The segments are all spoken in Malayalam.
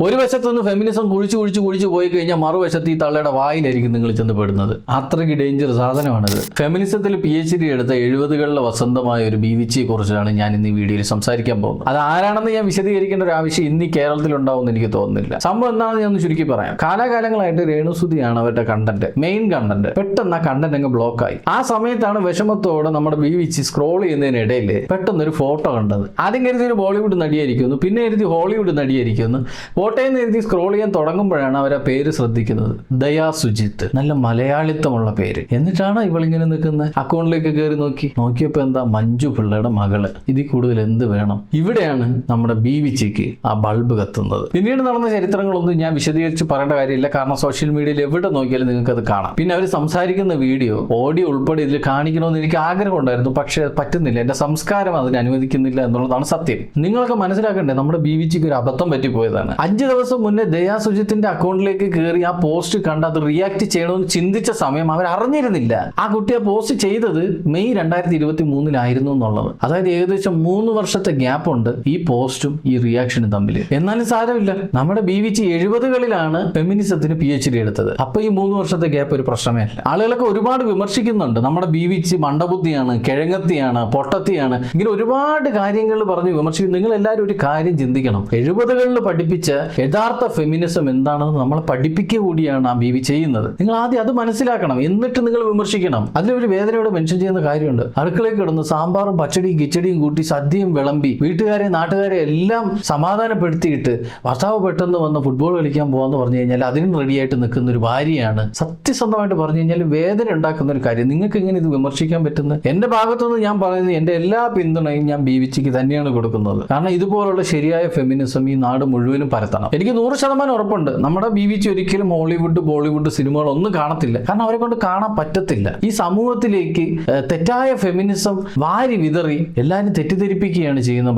ഒരു വശത്തുനിന്ന് ഫെമിനിസം കുഴിച്ചു പോയി കഴിഞ്ഞാൽ മറുവശത്ത് ഈ തള്ളയുടെ വായിലായിരിക്കും നിങ്ങൾ ചെന്ന് പെടുന്നത്. അത്രയ്ക്ക് ഡേഞ്ചർ സാധനമാണിത്. ഫെമിനിസത്തിൽ PhD എടുത്ത 70കളിലെ വസന്തമായ ഒരു ബീവിച്ചിയെ കുറിച്ചാണ് ഞാൻ ഇന്ന് ഈ വീഡിയോയിൽ സംസാരിക്കാൻ പോകുന്നത്. അത് ആരാണെന്ന് ഞാൻ വിശദീകരിക്കേണ്ട ഒരു ആവശ്യം ഇന്ന് കേരളത്തിൽ ഉണ്ടാവുമെന്ന് എനിക്ക് തോന്നുന്നില്ല. സംഭവം എന്താണെന്ന് ഞാൻ ഒന്ന് ചുരുക്കി പറയാം. കാലാകാലങ്ങളായിട്ട് രേണുസുതിയാണ് അവരുടെ കണ്ടന്റ്, മെയിൻ കണ്ടന്റ്. പെട്ടെന്ന് ആ കണ്ടന്റ് അങ്ങ് ബ്ലോക്കായി. ആ സമയത്താണ് വിഷമത്തോടെ നമ്മുടെ ബീവിച്ചി സ്ക്രോൾ ചെയ്യുന്നതിനിടയിൽ പെട്ടെന്ന് ഒരു ഫോട്ടോ കണ്ടത്. ആദ്യം കരുതി ഒരു ബോളിവുഡ് നടിയായിരിക്കുന്നു, പിന്നെ കരുതി ഹോളിവുഡ് നടിയായിരിക്കുന്നു. ഫോട്ടോയിൽ എഴുതി സ്ക്രോൾ ചെയ്യാൻ തുടങ്ങുമ്പോഴാണ് അവർ ആ പേര് ശ്രദ്ധിക്കുന്നത്. ദയാ സുജിത്ത്, നല്ല മലയാളിത്തമുള്ള പേര്. എന്നിട്ടാണ് ഇവളിങ്ങനെ നിൽക്കുന്നത്. അക്കൗണ്ടിലേക്ക് കയറി നോക്കിയപ്പോൾ എന്താ, മഞ്ജു പിള്ളയുടെ മകള്. ഇതിൽ കൂടുതൽ എന്ത് വേണം? ഇവിടെയാണ് നമ്മുടെ ബീവിച്ചിക്ക് ആ ബൾബ് കത്തുന്നത്. പിന്നീട് നടന്ന ചരിത്രങ്ങളൊന്നും ഞാൻ വിശദീകരിച്ച് പറയേണ്ട കാര്യമില്ല, കാരണം സോഷ്യൽ മീഡിയയിൽ എവിടെ നോക്കിയാലും നിങ്ങൾക്ക് അത് കാണാം. പിന്നെ അവർ സംസാരിക്കുന്ന വീഡിയോ, ഓഡിയോ ഉൾപ്പെടെ ഇതിൽ കാണിക്കണമെന്ന് എനിക്ക് ആഗ്രഹം ഉണ്ടായിരുന്നു, പക്ഷെ പറ്റുന്നില്ല. എന്റെ സംസ്കാരം അതിന് അനുവദിക്കുന്നില്ല എന്നുള്ളതാണ് സത്യം. നിങ്ങളൊക്കെ മനസ്സിലാക്കണ്ടേ, നമ്മുടെ ബീവിച്ചിക്ക് ഒരു അബദ്ധം പറ്റിപ്പോയതാണ്. 5 ദിവസം മുന്നേ ദയാ സുജിത്തിന്റെ അക്കൗണ്ടിലേക്ക് കയറി ആ പോസ്റ്റ് കണ്ട് അത് റിയാക്ട് ചെയ്യണമെന്ന് ചിന്തിച്ച സമയം അവർ അറിഞ്ഞിരുന്നില്ല ആ കുട്ടി ആ പോസ്റ്റ് ചെയ്തത് മെയ് 2023 എന്നുള്ളത്. അതായത് ഏകദേശം 3 വർഷത്തെ ഗ്യാപ്പ് ഉണ്ട് ഈ പോസ്റ്റും ഈ റിയാക്ഷനും തമ്മിൽ. എന്നാലും സാരമില്ല, നമ്മുടെ ബീവിച്ചി 70കളിലാണ് ഫെമിനിസത്തിന് PhD എടുത്തത്. അപ്പൊ ഈ 3 വർഷത്തെ ഗ്യാപ്പ് ഒരു പ്രശ്നമേ അല്ല. ആളുകളൊക്കെ ഒരുപാട് വിമർശിക്കുന്നുണ്ട്, നമ്മുടെ ബീവിച്ചി മണ്ടബുദ്ധിയാണ്, കിഴങ്ങത്തിയാണ്, പൊട്ടത്തിയാണ്, ഇങ്ങനെ ഒരുപാട് കാര്യങ്ങൾ പറഞ്ഞ് വിമർശിക്കും. നിങ്ങൾ എല്ലാവരും ഒരു കാര്യം ചിന്തിക്കണം. 70കളിൽ പഠിപ്പിച്ച യഥാർത്ഥ ഫെമിനിസം എന്താണെന്ന് നമ്മളെ പഠിപ്പിക്കുക കൂടിയാണ് ആ ബീവി ചെയ്യുന്നത്. നിങ്ങൾ ആദ്യം അത് മനസ്സിലാക്കണം, എന്നിട്ട് നിങ്ങൾ വിമർശിക്കണം. അതിലൊരു വേദനയോടെ മെൻഷൻ ചെയ്യുന്ന കാര്യമുണ്ട്. അടുക്കളയിൽ കിടന്ന് സാമ്പാറും പച്ചടിയും കിച്ചടിയും കൂട്ടി സദ്യയും വിളമ്പി വീട്ടുകാരെ നാട്ടുകാരെ എല്ലാം സമാധാനപ്പെടുത്തിയിട്ട് ഭർത്താവ് പെട്ടെന്ന് വന്ന് ഫുട്ബോൾ കളിക്കാൻ പോകാന്ന് പറഞ്ഞു കഴിഞ്ഞാൽ അതിനും റെഡിയായിട്ട് നിൽക്കുന്ന ഒരു ഭാര്യയാണ്. സത്യസന്ധമായിട്ട് പറഞ്ഞു കഴിഞ്ഞാൽ വേദന ഉണ്ടാക്കുന്ന ഒരു കാര്യം. നിങ്ങൾക്ക് എങ്ങനെ ഇത് വിമർശിക്കാൻ പറ്റുന്നത്? എന്റെ ഭാഗത്തുനിന്ന് ഞാൻ പറയുന്നത്, എന്റെ എല്ലാ പിന്തുണയും ഞാൻ ബീവിച്ചിക്ക് തന്നെയാണ് കൊടുക്കുന്നത്. കാരണം ഇതുപോലുള്ള ശരിയായ ഫെമിനിസം ഈ നാട് മുഴുവനും പരത്തണം. എനിക്ക് 100% ഉറപ്പുണ്ട്, നമ്മുടെ ബീവിച്ചി ഒരിക്കലും ഹോളിവുഡ് ബോളിവുഡ് സിനിമകളൊന്നും കാണത്തില്ല. കാരണം അവരെ കൊണ്ട് കാണാൻ പറ്റത്തില്ല. ഈ സമൂഹത്തിലേക്ക് തെറ്റായ ഫെമിനിസം വാരി വിതറി എല്ലാവരും തെറ്റിദ്ധരിപ്പിക്കുകയാണ് ചെയ്യുന്നത്.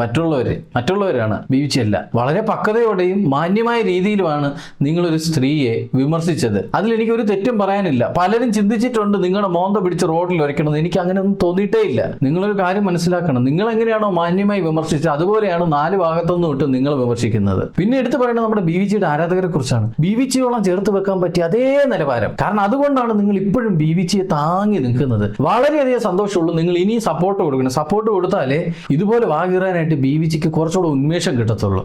മറ്റുള്ളവരാണ്, ബീവിച്ചി അല്ല. വളരെ പക്വതയോടെയും മാന്യമായ രീതിയിലുമാണ് നിങ്ങളൊരു സ്ത്രീയെ വിമർശിച്ചത്. അതിലെനിക്ക് ഒരു തെറ്റും പറയാനില്ല. പലരും ചിന്തിച്ചിട്ടുണ്ട് നിങ്ങളുടെ മോന്ത പിടിച്ച് റോഡിൽ വരയ്ക്കണമെന്ന്. എനിക്ക് അങ്ങനെ ഒന്നും തോന്നിയിട്ടേ ഇല്ല. നിങ്ങളൊരു കാര്യം മനസ്സിലാക്കണം, നിങ്ങൾ എങ്ങനെയാണോ മാന്യമായി വിമർശിച്ചത് അതുപോലെയാണ് 4 ഭാഗത്തുനിന്നും ഇട്ട് നിങ്ങൾ വിമർശിക്കുന്നത്. പിന്നെ എടുത്തു പറയുന്നത് നമ്മുടെ ബീവിച്ചിയുടെ ആരാധകരെ കുറിച്ചാണ്. ബീവിച്ചിയോളം ചേർത്ത് വെക്കാൻ പറ്റിയ അതേ നിലവാരം. കാരണം അതുകൊണ്ടാണ് നിങ്ങൾ ഇപ്പോഴും ബീവിച്ചിയെ താങ്ങി നിൽക്കുന്നത്. വളരെയധികം സന്തോഷമുള്ളൂ. നിങ്ങൾ ഇനിയും സപ്പോർട്ട് കൊടുക്കണം. സപ്പോർട്ട് കൊടുത്താലേ ഇതുപോലെ വാകിറാനായിട്ട് ബീവിച്ചിക്ക് കുറച്ചുകൂടെ ഉന്മേഷം കിട്ടത്തുള്ളൂ.